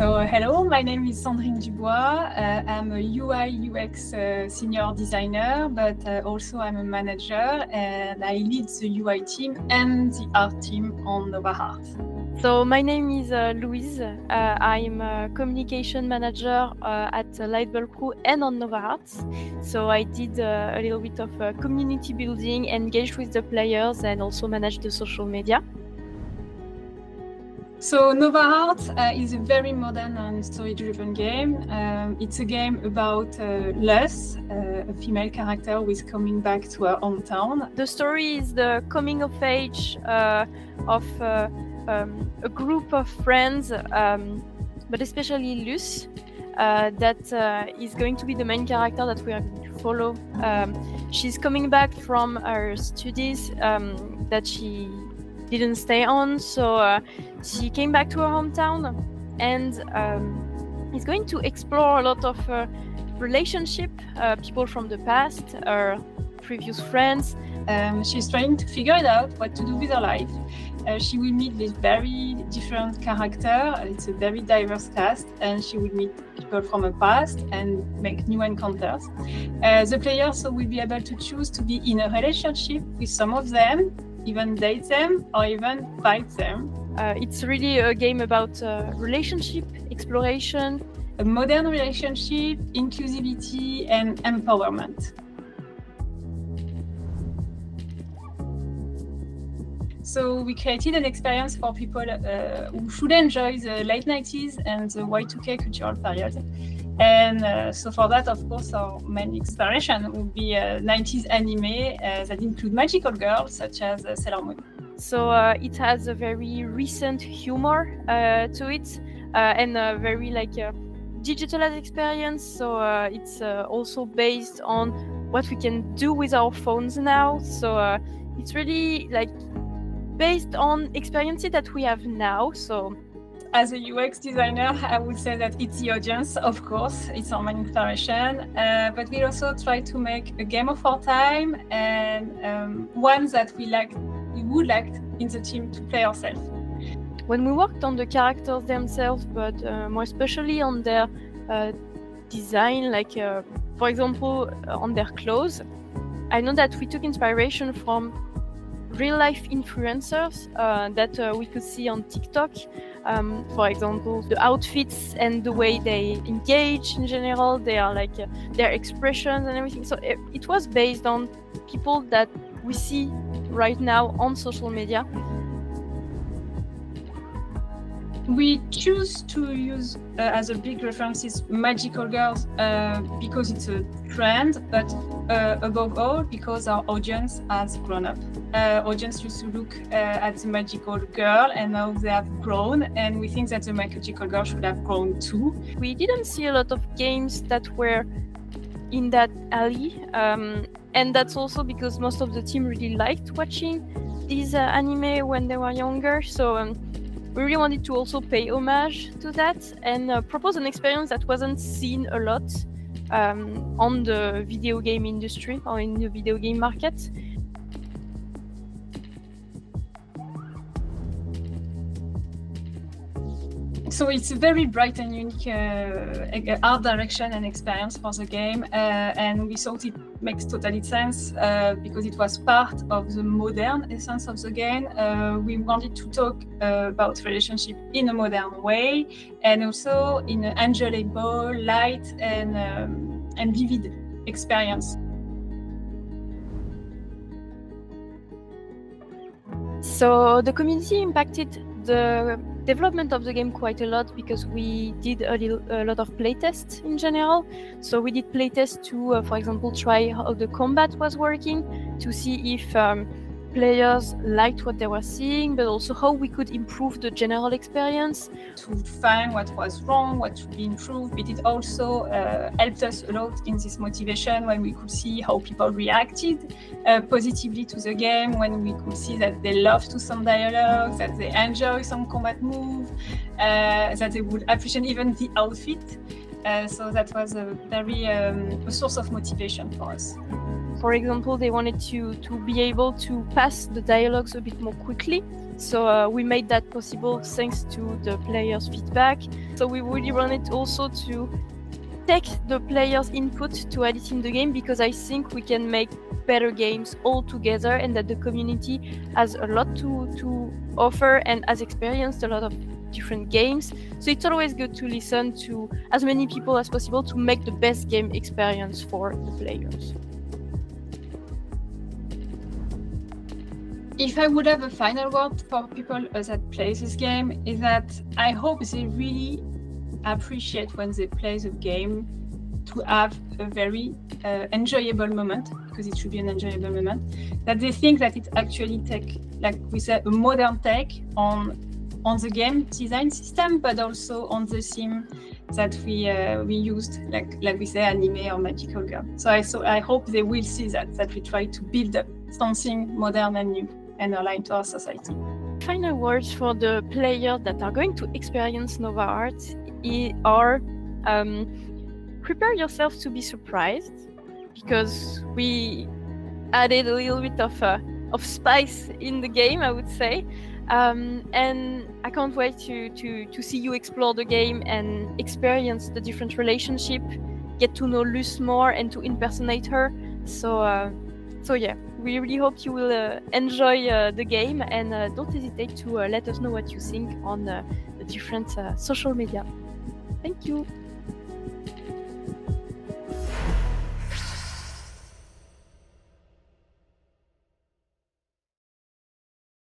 Hello, my name is Sandrine Dubois. I'm a UI UX senior designer, but also I'm a manager, and I lead the UI team and the art team on Nova Art. So my name is Louise. I'm a communication manager at Lightbulb Crew and on Nova Arts. So I did a little bit of community building, engaged with the players, and also managed the social media. So Nova Art is a very modern and story-driven game. It's a game about Luz, a female character who is coming back to her hometown. The story is the coming of age of a group of friends, but especially Luz, that is going to be the main character that we are going to follow. She's coming back from her studies that she didn't stay on, so she came back to her hometown and is going to explore a lot of relationship, people from the past, her previous friends. She's trying to figure it out what to do with her life. She will meet with very different characters. It's a very diverse cast, and she will meet people from her past and make new encounters. The players will be able to choose to be in a relationship with some of them, even date them, or even fight them. It's really a game about relationship, exploration, a modern relationship, inclusivity, and empowerment. So we created an experience for people who should enjoy the late 90s and the Y2K cultural period. And so for that, of course, our main inspiration would be 90s anime that include magical girls such as Sailor Moon. So it has a very recent humor to it and a very digitalized experience. So it's also based on what we can do with our phones now. So it's really based on experiences that we have now. So as a UX designer, I would say that it's the audience, of course, it's our main inspiration, but we also try to make a game of our time and one that we would like in the team to play ourselves. When we worked on the characters themselves, but more especially on their design, for example, on their clothes, I know that we took inspiration from real-life influencers that we could see on TikTok. For example, the outfits and the way they engage in general, they are their expressions and everything. So it was based on people that we see right now on social media. We choose to use as a big references magical girls because it's a trend, but above all because our audience has grown up. Audience used to look at the magical girl, and now they have grown, and we think that the magical girl should have grown too. We didn't see a lot of games that were in that alley, and that's also because most of the team really liked watching these anime when they were younger. So we really wanted to also pay homage to that and propose an experience that wasn't seen a lot on the video game industry or in the video game market. So it's a very bright and unique art direction and experience for the game, and we thought it makes totally sense because it was part of the modern essence of the game. We wanted to talk about relationship in a modern way, and also in an enjoyable, light, and vivid experience. So the community impacted the development of the game quite a lot because we did a lot of playtests in general. So we did playtests to, for example, try how the combat was working, to see if players liked what they were seeing, but also how we could improve the general experience. To find what was wrong, what should be improved, but it also helped us a lot in this motivation when we could see how people reacted positively to the game, when we could see that they loved to some dialogues, that they enjoy some combat move, that they would appreciate even the outfit. So that was a very a source of motivation for us. For example, they wanted to be able to pass the dialogues a bit more quickly. So we made that possible thanks to the players' feedback. So we really wanted also to take the players' input to add it in the game, because I think we can make better games all together, and that the community has a lot to offer and has experienced a lot of different games. So it's always good to listen to as many people as possible to make the best game experience for the players. If I would have a final word for people that play this game, is that I hope they really appreciate when they play the game to have a very enjoyable moment, because it should be an enjoyable moment, that they think that it actually take, like we said, a modern take on the game design system, but also on the theme that we used, like we say, anime or magical girl. So I hope they will see that we try to build up something modern and new and aligned to our society. Final words for the players that are going to experience Nova Art are prepare yourself to be surprised, because we added a little bit of spice in the game, I would say. And I can't wait to see you explore the game and experience the different relationship, get to know Luce more and to impersonate her. So yeah, we really hope you will enjoy the game, and don't hesitate to let us know what you think on the different social media. Thank you.